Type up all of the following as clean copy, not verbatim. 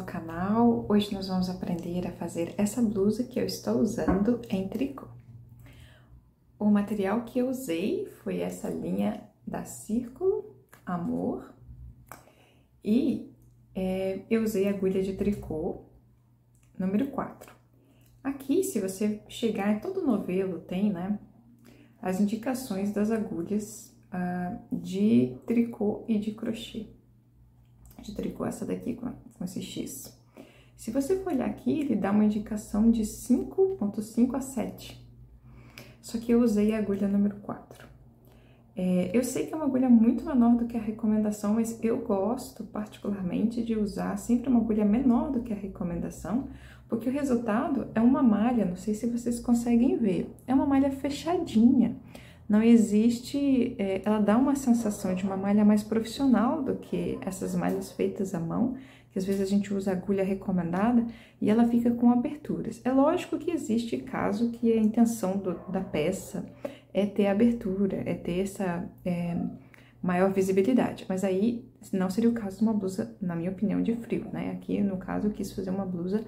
canal. Hoje nós vamos aprender a fazer essa blusa que eu estou usando em tricô. O material que eu usei foi essa linha da Círculo Amor e eu usei agulha de tricô número 4. Aqui, se você chegar em todo novelo, tem, né, as indicações das agulhas de tricô e de crochê. De tricô, essa daqui com esse X. Se você for olhar aqui, ele dá uma indicação de 5,5 a 7. Só que eu usei a agulha número 4. Eu sei que é uma agulha muito menor do que a recomendação, mas eu gosto particularmente de usar sempre uma agulha menor do que a recomendação, porque o resultado é uma malha, não sei se vocês conseguem ver, é uma malha fechadinha. Não existe, ela dá uma sensação de uma malha mais profissional do que essas malhas feitas à mão, que às vezes a gente usa a agulha recomendada e ela fica com aberturas. É lógico que existe caso que a intenção da peça é ter abertura, é ter essa maior visibilidade, mas aí não seria o caso de uma blusa, na minha opinião, de frio, né? Aqui, no caso, eu quis fazer uma blusa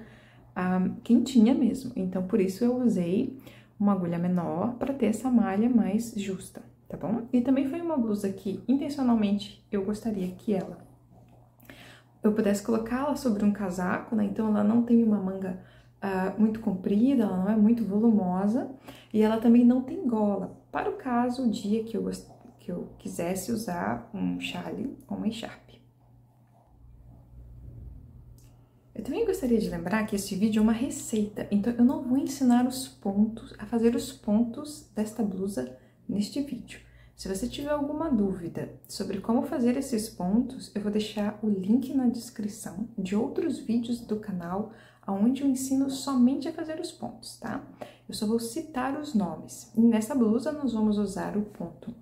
quentinha mesmo, então por isso eu usei uma agulha menor para ter essa malha mais justa, tá bom? E também foi uma blusa que, intencionalmente, eu gostaria que eu pudesse colocá-la sobre um casaco, né? Então ela não tem uma manga muito comprida, ela não é muito volumosa e ela também não tem gola, para o caso, o dia que eu quisesse usar um chale ou uma echarpe. Eu também gostaria de lembrar que esse vídeo é uma receita, então eu não vou ensinar a fazer os pontos desta blusa neste vídeo. Se você tiver alguma dúvida sobre como fazer esses pontos, eu vou deixar o link na descrição de outros vídeos do canal, onde eu ensino somente a fazer os pontos, tá? Eu só vou citar os nomes. E nessa blusa nós vamos usar o ponto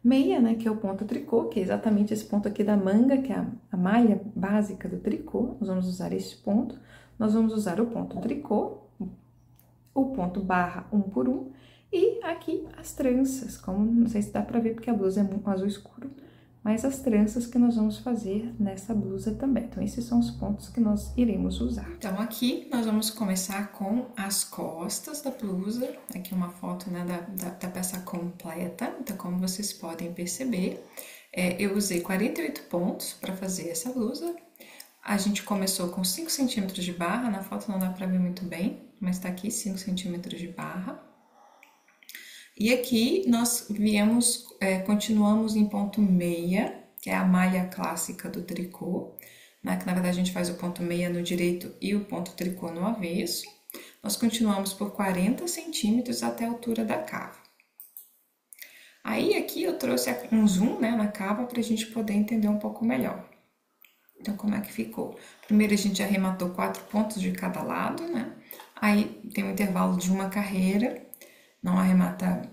meia, né, que é o ponto tricô, que é exatamente esse ponto aqui da manga, que é a malha básica do tricô. Nós vamos usar esse ponto. Nós vamos usar o ponto tricô, o ponto barra 1 por 1, e aqui as tranças, como não sei se dá pra ver porque a blusa é um azul escuro, mas as tranças que nós vamos fazer nessa blusa também. Então, esses são os pontos que nós iremos usar. Então, aqui nós vamos começar com as costas da blusa. Aqui uma foto, né, da peça completa. Então, como vocês podem perceber, eu usei 48 pontos para fazer essa blusa. A gente começou com 5 centímetros de barra. Na foto não dá para ver muito bem, mas tá aqui 5 centímetros de barra. E aqui nós continuamos em ponto meia, que é a malha clássica do tricô, né? Que na verdade a gente faz o ponto meia no direito e o ponto tricô no avesso. Nós continuamos por 40 centímetros até a altura da cava. Aí aqui eu trouxe um zoom, né, na cava para a gente poder entender um pouco melhor. Então, como é que ficou? Primeiro a gente arrematou 4 pontos de cada lado, né? Aí tem um intervalo de uma carreira. Não arremata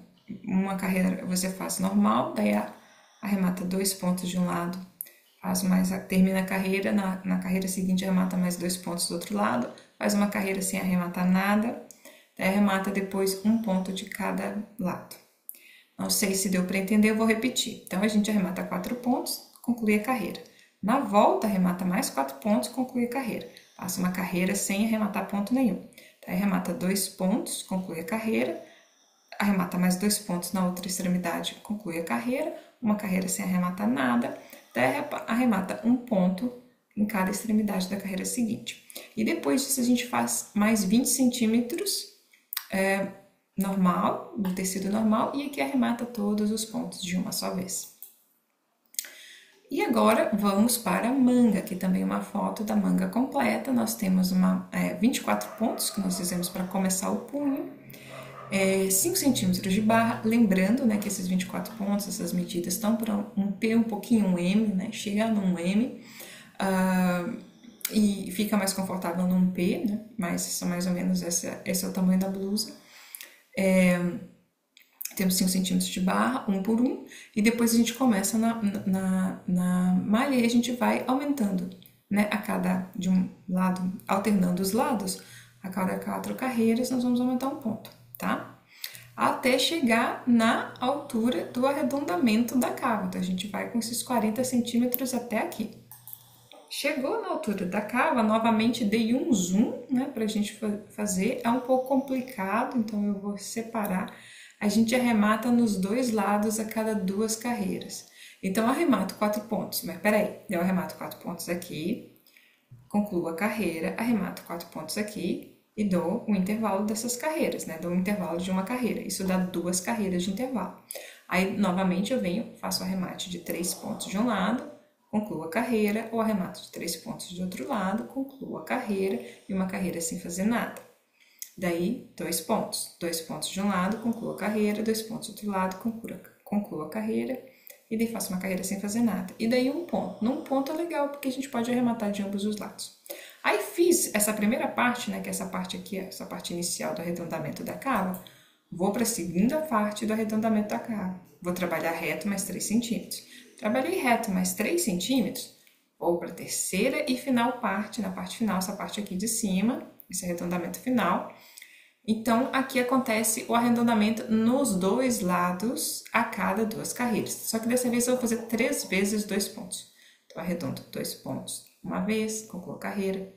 uma carreira, você faz normal, daí arremata 2 pontos de um lado, termina a carreira, na carreira seguinte arremata mais 2 pontos do outro lado, faz uma carreira sem arrematar nada, daí arremata depois 1 ponto de cada lado. Não sei se deu para entender, eu vou repetir. Então, a gente arremata 4 pontos, conclui a carreira. Na volta, arremata mais 4 pontos, conclui a carreira. Passa uma carreira sem arrematar ponto nenhum. Daí arremata 2 pontos, conclui a carreira. Arremata mais 2 pontos na outra extremidade, conclui a carreira, uma carreira sem arrematar nada, daí arremata 1 ponto em cada extremidade da carreira seguinte. E depois disso a gente faz mais 20 centímetros normal, do tecido normal, e aqui arremata todos os pontos de uma só vez. E agora vamos para a manga, aqui também uma foto da manga completa. Nós temos 24 pontos que nós fizemos para começar o punho. 5 centímetros de barra, lembrando, né, que esses 24 pontos, essas medidas estão para um P, um pouquinho um M, né, chega num M, e fica mais confortável num P, né, mas são mais ou menos esse é o tamanho da blusa. Temos 5 centímetros de barra, 1 por 1, e depois a gente começa na malha e a gente vai aumentando, né, de um lado, alternando os lados, a cada 4 carreiras nós vamos aumentar 1 ponto. Tá? Até chegar na altura do arredondamento da cava. Então, a gente vai com esses 40 centímetros até aqui. Chegou na altura da cava, novamente dei um zoom, né, pra gente fazer. É um pouco complicado, então eu vou separar. A gente arremata nos dois lados a cada 2 carreiras. Então, eu arremato 4 pontos, mas peraí, eu arremato 4 pontos aqui, concluo a carreira, arremato 4 pontos aqui e dou o intervalo dessas carreiras, né? Dou o intervalo de uma carreira. Isso dá 2 carreiras de intervalo. Aí, novamente, eu venho, faço o arremate de 3 pontos de um lado, concluo a carreira, o arremato de 3 pontos de outro lado, concluo a carreira e uma carreira sem fazer nada. Daí, 2 pontos de um lado, concluo a carreira, 2 pontos do outro lado, concluo a carreira, e daí faço uma carreira sem fazer nada. E daí um ponto. Num ponto é legal, porque a gente pode arrematar de ambos os lados. Aí fiz essa primeira parte, né, que é essa parte aqui, essa parte inicial do arredondamento da cava, vou para a segunda parte do arredondamento da cava. Vou trabalhar reto mais 3 centímetros. Trabalhei reto mais 3 centímetros, vou para a terceira e final parte, na parte final, essa parte aqui de cima, esse arredondamento final. Então, aqui acontece o arredondamento nos dois lados a cada 2 carreiras. Só que dessa vez eu vou fazer 3 vezes 2 pontos. Então, arredondo 2 pontos uma vez, concluo a carreira.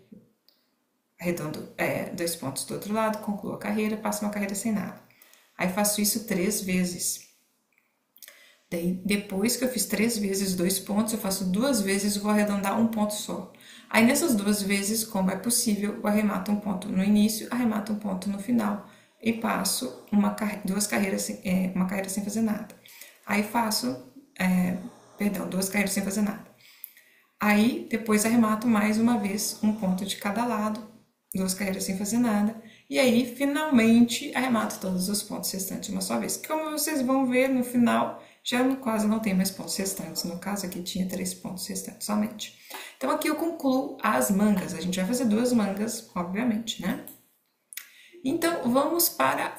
Arredondo 2 pontos do outro lado, concluo a carreira, passo uma carreira sem nada. Aí faço isso 3 vezes. Daí, depois que eu fiz 3 vezes 2 pontos, eu faço 2 vezes e vou arredondar um ponto só. Aí nessas 2 vezes, como é possível, eu arremato um ponto no início, arremato um ponto no final e passo uma carreira sem fazer nada. Aí faço, 2 carreiras sem fazer nada. Aí depois arremato mais uma vez um ponto de cada lado, 2 carreiras sem fazer nada. E aí finalmente arremato todos os pontos restantes de uma só vez. Como vocês vão ver no final, já quase não tem mais pontos restantes. No caso aqui tinha 3 pontos restantes somente. Então aqui eu concluo as mangas. A gente vai fazer 2 mangas, obviamente, né? Então vamos para a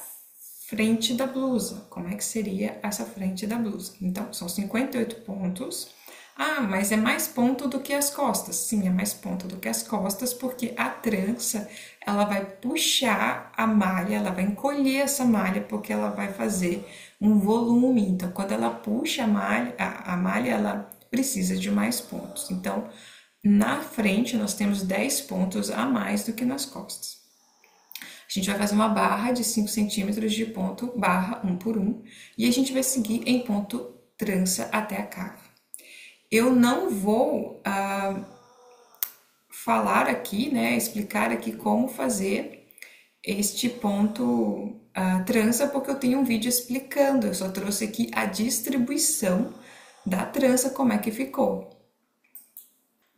frente da blusa. Como é que seria essa frente da blusa? Então são 58 pontos. Ah, mas é mais ponto do que as costas. Sim, é mais ponto do que as costas, porque a trança, ela vai puxar a malha, ela vai encolher essa malha, porque ela vai fazer um volume. Então, quando ela puxa a malha, ela precisa de mais pontos. Então, na frente, nós temos 10 pontos a mais do que nas costas. A gente vai fazer uma barra de 5 centímetros de ponto, barra 1 por 1, e a gente vai seguir em ponto trança até a cava. Eu não vou falar aqui, né, explicar aqui como fazer este ponto trança, porque eu tenho um vídeo explicando, eu só trouxe aqui a distribuição da trança, como é que ficou.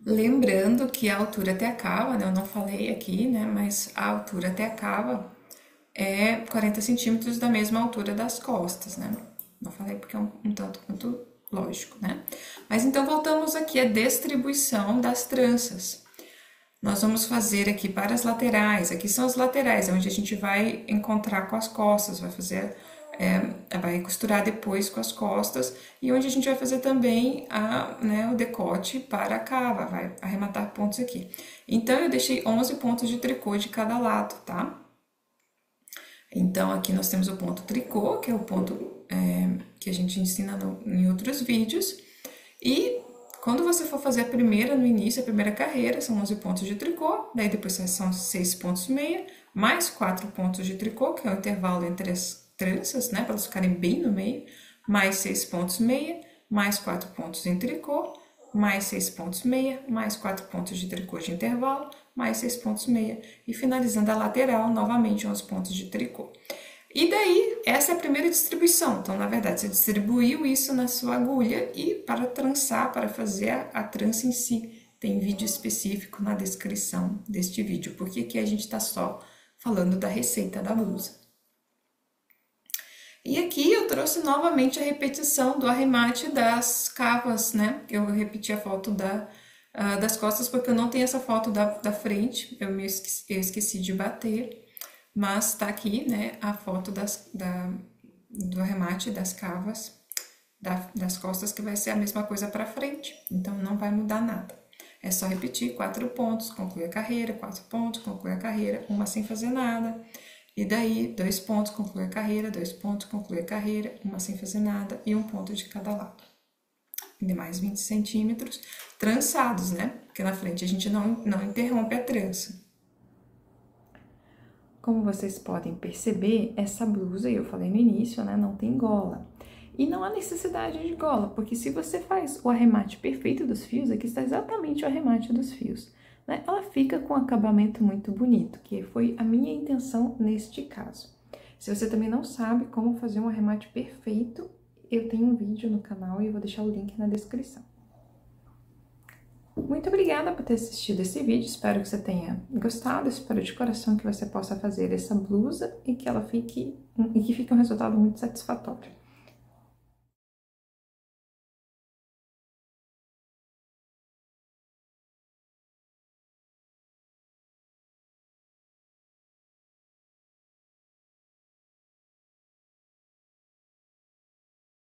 Lembrando que a altura até a cava, né, eu não falei aqui, né, mas a altura até a cava é 40 centímetros da mesma altura das costas, né, não falei porque é um tanto quanto lógico, né? Mas então voltamos aqui à distribuição das tranças. Nós vamos fazer aqui para as laterais, aqui são as laterais, onde a gente vai encontrar com as costas, vai fazer, vai costurar depois com as costas, e onde a gente vai fazer também o decote para a cava, vai arrematar pontos aqui. Então, eu deixei 11 pontos de tricô de cada lado, tá? Então, aqui nós temos o ponto tricô, que é o ponto que a gente ensina em outros vídeos. E quando você for fazer a primeira, no início, a primeira carreira, são 11 pontos de tricô, daí depois são 6 pontos meia, mais 4 pontos de tricô, que é o intervalo entre as tranças, né, para elas ficarem bem no meio, mais 6 pontos meia, mais 4 pontos em tricô, mais 6 pontos meia, mais 4 pontos de tricô de intervalo, mais 6 pontos meia, e finalizando a lateral, novamente 11 pontos de tricô. E daí, essa é a primeira distribuição. Então, na verdade, você distribuiu isso na sua agulha e para trançar, para fazer a trança em si, tem vídeo específico na descrição deste vídeo, porque aqui a gente está só falando da receita da blusa. E aqui eu trouxe novamente a repetição do arremate das cavas, né? Eu repeti a foto das costas porque eu não tenho essa foto da frente, eu esqueci de bater. Mas tá aqui, né, a foto do arremate das cavas, das costas, que vai ser a mesma coisa pra frente. Então, não vai mudar nada. É só repetir 4 pontos, concluir a carreira, 4 pontos, concluir a carreira, uma sem fazer nada. E daí, 2 pontos, concluir a carreira, 2 pontos, concluir a carreira, uma sem fazer nada e 1 ponto de cada lado. ainda mais 20 centímetros, trançados, né? Porque na frente a gente não interrompe a trança. Como vocês podem perceber, essa blusa, eu falei no início, né, não tem gola. E não há necessidade de gola, porque se você faz o arremate perfeito dos fios, aqui está exatamente o arremate dos fios, né? Ela fica com um acabamento muito bonito, que foi a minha intenção neste caso. Se você também não sabe como fazer um arremate perfeito, eu tenho um vídeo no canal e eu vou deixar o link na descrição. Muito obrigada por ter assistido esse vídeo, espero que você tenha gostado, espero de coração que você possa fazer essa blusa e que ela fique um resultado muito satisfatório.